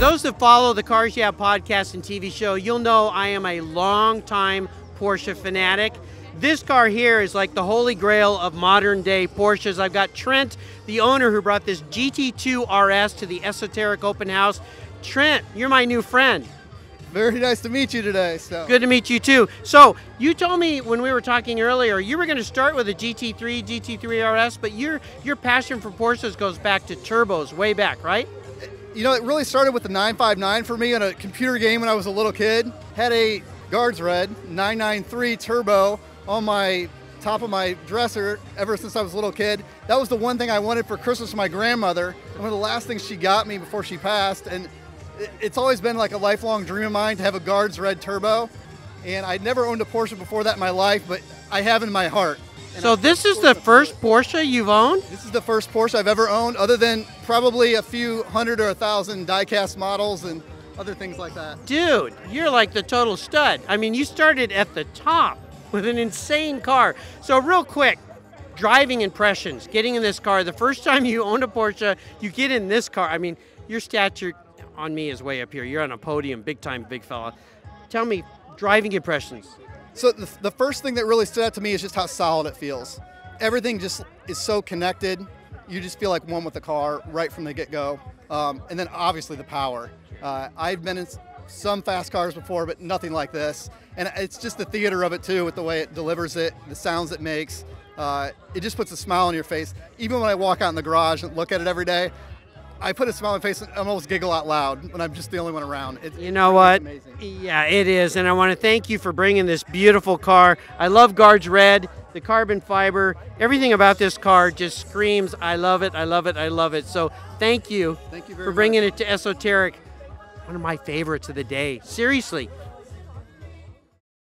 those that follow the Cars Yeah podcast and TV show, you'll know I am a long-time Porsche fanatic. This car here is like the holy grail of modern day Porsches. I've got Trent, the owner, who brought this GT2RS to the Esoteric Open House. Trent, you're my new friend. Very nice to meet you today. So good to meet you too. So you told me when we were talking earlier, you were going to start with a GT3, GT3RS, but your passion for Porsches goes back to turbos, way back, right? You know, it really started with the 959 for me in a computer game when I was a little kid. Had a Guards Red 993 turbo on my top of my dresser ever since I was a little kid. That was the one thing I wanted for Christmas from my grandmother, and one of the last things she got me before she passed. And it's always been like a lifelong dream of mine to have a Guards Red turbo. And I'd never owned a Porsche before that in my life, but I have in my heart. And so this is the first Porsche you've owned? This is the first Porsche I've ever owned, other than probably a few hundred or 1,000 die-cast models and other things like that. Dude, you're like the total stud. I mean, you started at the top with an insane car. So real quick, driving impressions, getting in this car. The first time you owned a Porsche, you get in this car. I mean, your stature on me is way up here. You're on a podium, big time, big fella. Tell me, driving impressions. So the first thing that really stood out to me is just how solid it feels. Everything just is so connected. You just feel like one with the car right from the get-go. And then obviously the power. I've been in some fast cars before, but nothing like this. And it's just the theater of it too, with the way it delivers it, the sounds it makes. It just puts a smile on your face. Even when I walk out in the garage and look at it every day, I put a smile on my face and I almost giggle out loud when I'm just the only one around. You know what? Amazing. Yeah, it is. And I want to thank you for bringing this beautiful car. I love Guards Red, the carbon fiber. Everything about this car just screams, I love it, I love it, I love it. So thank you, very for bringing it to Esoteric. One of my favorites of the day. Seriously,